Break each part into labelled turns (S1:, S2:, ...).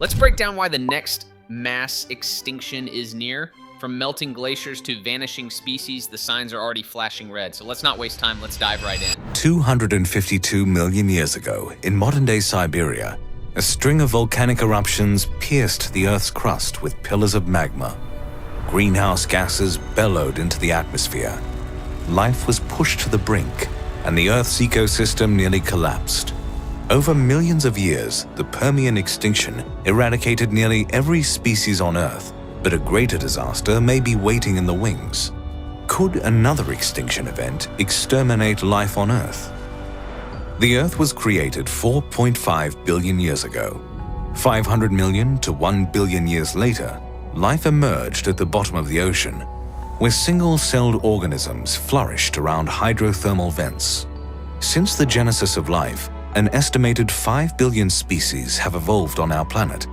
S1: Let's break down why the next mass extinction is near. From melting glaciers to vanishing species, the signs are already flashing red. So let's not waste time, let's dive right in.
S2: 252 million years ago, in modern-day Siberia, a string of volcanic eruptions pierced the Earth's crust with pillars of magma. Greenhouse gases bellowed into the atmosphere. Life was pushed to the brink, and the Earth's ecosystem nearly collapsed. Over millions of years, the Permian extinction eradicated nearly every species on Earth, but a greater disaster may be waiting in the wings. Could another extinction event exterminate life on Earth? The Earth was created 4.5 billion years ago. 500 million to 1 billion years later, life emerged at the bottom of the ocean, where single-celled organisms flourished around hydrothermal vents. Since the genesis of life, an estimated 5 billion species have evolved on our planet.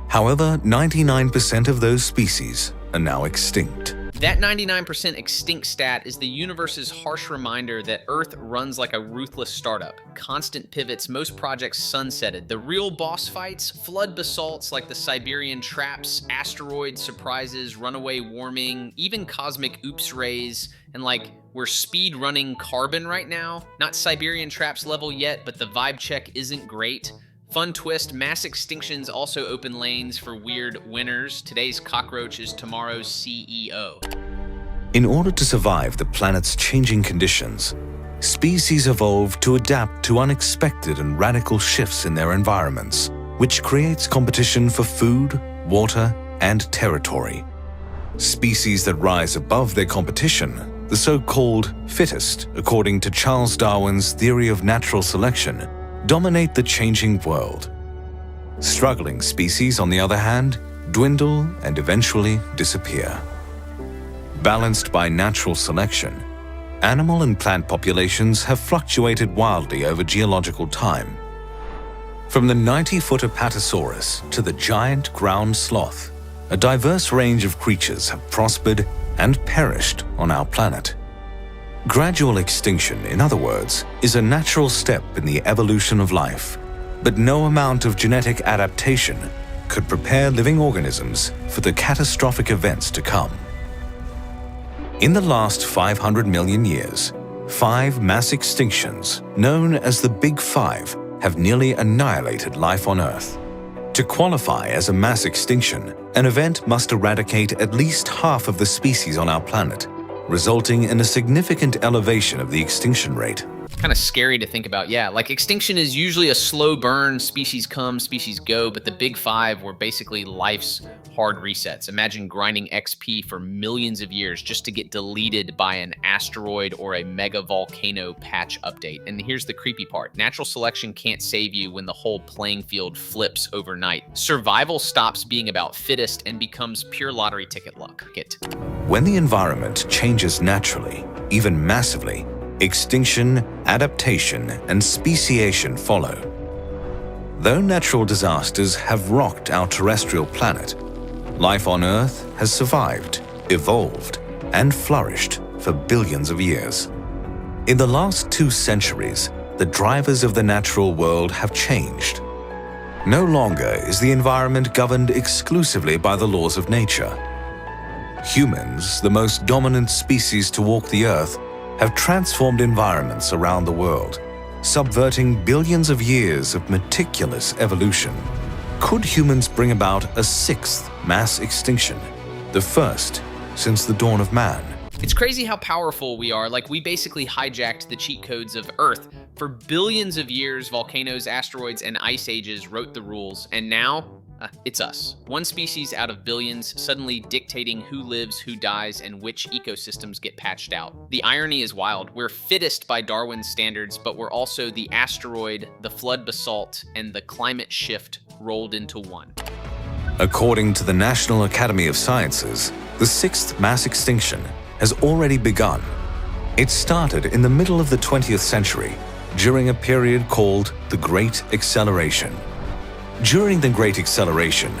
S2: However, 99% of those species are now extinct.
S1: That 99% extinct stat is the universe's harsh reminder that Earth runs like a ruthless startup. Constant pivots, most projects sunsetted. The real boss fights, flood basalts like the Siberian traps, asteroid surprises, runaway warming, even cosmic oops rays, and we're speed running carbon right now. Not Siberian traps level yet, but the vibe check isn't great. Fun twist, mass extinctions also open lanes for weird winners. Today's cockroach is tomorrow's CEO.
S2: In order to survive the planet's changing conditions, species evolve to adapt to unexpected and radical shifts in their environments, which creates competition for food, water, and territory. Species that rise above their competition, the so-called fittest, according to Charles Darwin's theory of natural selection, dominate the changing world. Struggling species, on the other hand, dwindle and eventually disappear. Balanced by natural selection, animal and plant populations have fluctuated wildly over geological time. From the 90-foot Apatosaurus to the giant ground sloth, a diverse range of creatures have prospered and perished on our planet. Gradual extinction, in other words, is a natural step in the evolution of life, but no amount of genetic adaptation could prepare living organisms for the catastrophic events to come. In the last 500 million years, 5 mass extinctions, known as the Big Five, have nearly annihilated life on Earth. To qualify as a mass extinction, an event must eradicate at least half of the species on our planet, resulting in a significant elevation of the extinction rate.
S1: Kind of scary to think about. Yeah, extinction is usually a slow burn, species come, species go, but the Big Five were basically life's hard resets. Imagine grinding XP for millions of years just to get deleted by an asteroid or a mega volcano patch update. And here's the creepy part. Natural selection can't save you when the whole playing field flips overnight. Survival stops being about fittest and becomes pure lottery ticket luck.
S2: When the environment changes naturally, even massively, extinction, adaptation, and speciation follow. Though natural disasters have rocked our terrestrial planet, life on Earth has survived, evolved, and flourished for billions of years. In the last 2 centuries, the drivers of the natural world have changed. No longer is the environment governed exclusively by the laws of nature. Humans, the most dominant species to walk the Earth, have transformed environments around the world, subverting billions of years of meticulous evolution. Could humans bring about a 6th mass extinction, the first since the dawn of man?
S1: It's crazy how powerful we are. We basically hijacked the cheat codes of Earth. For billions of years, volcanoes, asteroids, and ice ages wrote the rules, and now it's us. One species out of billions, suddenly dictating who lives, who dies, and which ecosystems get patched out. The irony is wild. We're fittest by Darwin's standards, but we're also the asteroid, the flood basalt, and the climate shift rolled into one.
S2: According to the National Academy of Sciences, the 6th mass extinction has already begun. It started in the middle of the 20th century, during a period called the Great Acceleration. During the Great Acceleration,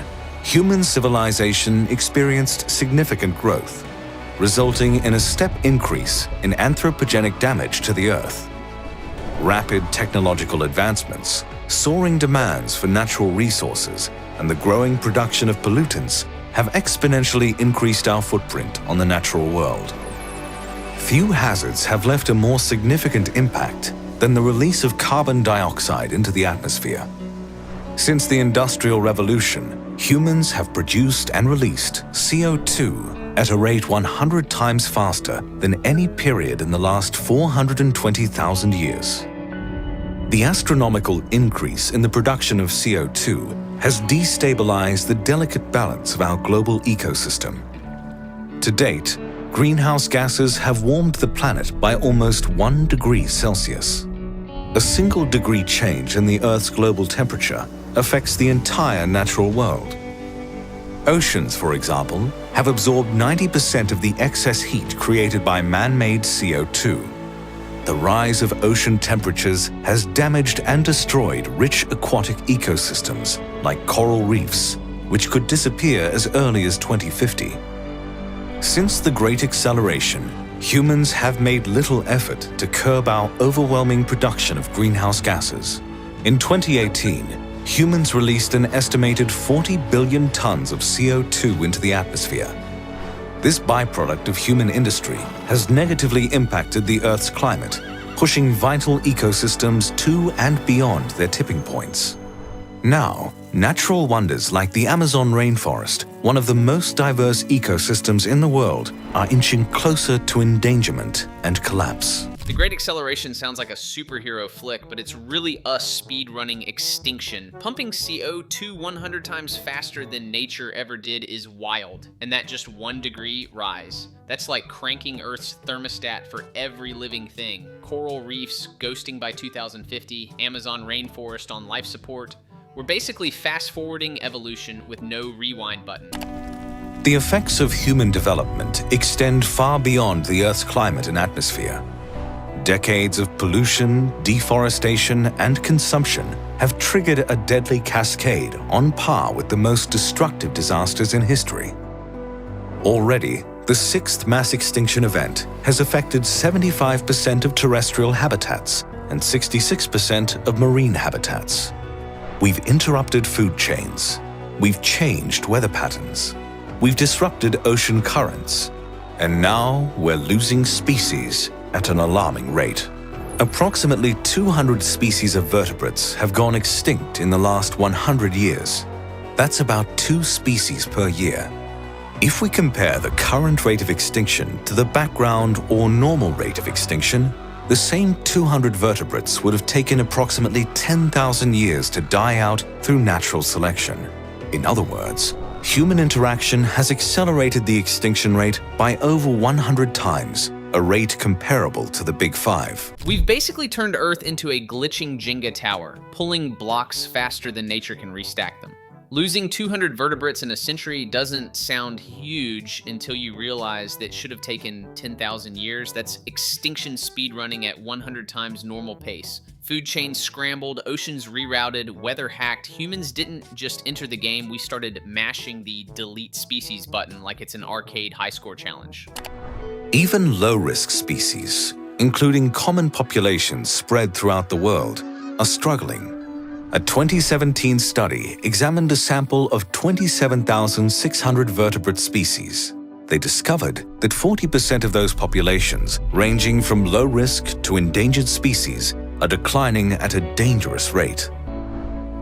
S2: human civilization experienced significant growth, resulting in a step increase in anthropogenic damage to the Earth. Rapid technological advancements, soaring demands for natural resources, and the growing production of pollutants have exponentially increased our footprint on the natural world. Few hazards have left a more significant impact than the release of carbon dioxide into the atmosphere. Since the Industrial Revolution, humans have produced and released CO2 at a rate 100 times faster than any period in the last 420,000 years. The astronomical increase in the production of CO2 has destabilized the delicate balance of our global ecosystem. To date, greenhouse gases have warmed the planet by almost 1 degree Celsius. A single degree change in the Earth's global temperature affects the entire natural world. Oceans, for example, have absorbed 90% of the excess heat created by man-made CO2. The rise of ocean temperatures has damaged and destroyed rich aquatic ecosystems like coral reefs, which could disappear as early as 2050. Since the Great Acceleration, humans have made little effort to curb our overwhelming production of greenhouse gases. In 2018, humans released an estimated 40 billion tons of CO2 into the atmosphere. This byproduct of human industry has negatively impacted the Earth's climate, pushing vital ecosystems to and beyond their tipping points. Now, natural wonders like the Amazon rainforest, one of the most diverse ecosystems in the world, are inching closer to endangerment and collapse.
S1: The Great Acceleration sounds like a superhero flick, but it's really us speedrunning extinction. Pumping CO2 100 times faster than nature ever did is wild, and that just 1 degree rise. That's like cranking Earth's thermostat for every living thing. Coral reefs ghosting by 2050, Amazon rainforest on life support. We're basically fast-forwarding evolution with no rewind button.
S2: The effects of human development extend far beyond the Earth's climate and atmosphere. Decades of pollution, deforestation, and consumption have triggered a deadly cascade on par with the most destructive disasters in history. Already, the 6th mass extinction event has affected 75% of terrestrial habitats and 66% of marine habitats. We've interrupted food chains. We've changed weather patterns. We've disrupted ocean currents. And now we're losing species at an alarming rate. Approximately 200 species of vertebrates have gone extinct in the last 100 years. That's about 2 species per year. If we compare the current rate of extinction to the background or normal rate of extinction, the same 200 vertebrates would have taken approximately 10,000 years to die out through natural selection. In other words, human interaction has accelerated the extinction rate by over 100 times, a rate comparable to the Big Five.
S1: We've basically turned Earth into a glitching Jenga tower, pulling blocks faster than nature can restack them. Losing 200 vertebrates in a century doesn't sound huge until you realize that it should have taken 10,000 years. That's extinction speedrunning at 100 times normal pace. Food chains scrambled, oceans rerouted, weather hacked. Humans didn't just enter the game, we started mashing the delete species button like it's an arcade high score challenge.
S2: Even low-risk species, including common populations spread throughout the world, are struggling. A 2017 study examined a sample of 27,600 vertebrate species. They discovered that 40% of those populations, ranging from low risk to endangered species, are declining at a dangerous rate.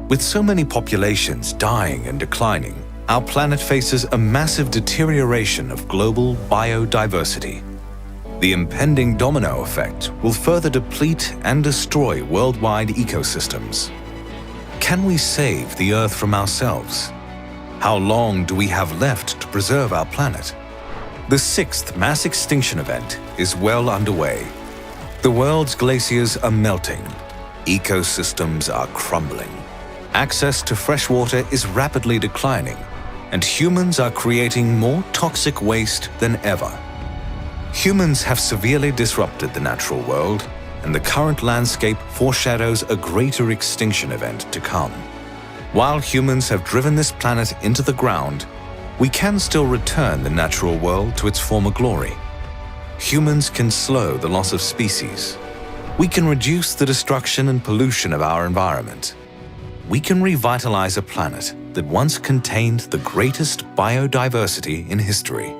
S2: With so many populations dying and declining, our planet faces a massive deterioration of global biodiversity. The impending domino effect will further deplete and destroy worldwide ecosystems. Can we save the Earth from ourselves? How long do we have left to preserve our planet? The 6th mass extinction event is well underway. The world's glaciers are melting. Ecosystems are crumbling. Access to fresh water is rapidly declining, and humans are creating more toxic waste than ever. Humans have severely disrupted the natural world, and the current landscape foreshadows a greater extinction event to come. While humans have driven this planet into the ground, we can still return the natural world to its former glory. Humans can slow the loss of species. We can reduce the destruction and pollution of our environment. We can revitalize a planet that once contained the greatest biodiversity in history.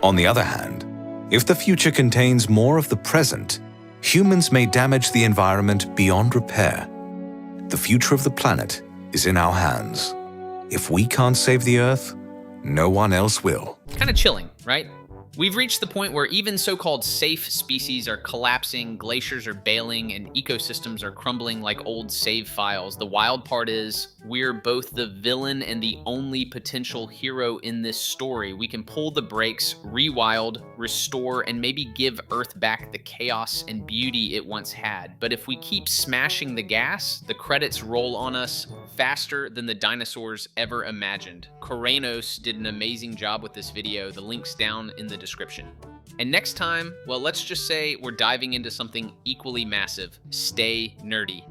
S2: On the other hand, if the future contains more of the present, humans may damage the environment beyond repair. The future of the planet is in our hands. If we can't save the Earth, no one else will.
S1: Kind of chilling, right? We've reached the point where even so-called safe species are collapsing, glaciers are bailing, and ecosystems are crumbling like old save files. The wild part is we're both the villain and the only potential hero in this story. We can pull the brakes, rewild, restore, and maybe give Earth back the chaos and beauty it once had. But if we keep smashing the gas, the credits roll on us faster than the dinosaurs ever imagined. Korenos did an amazing job with this video. The link's down in the description. And next time, well, let's just say we're diving into something equally massive. Stay nerdy.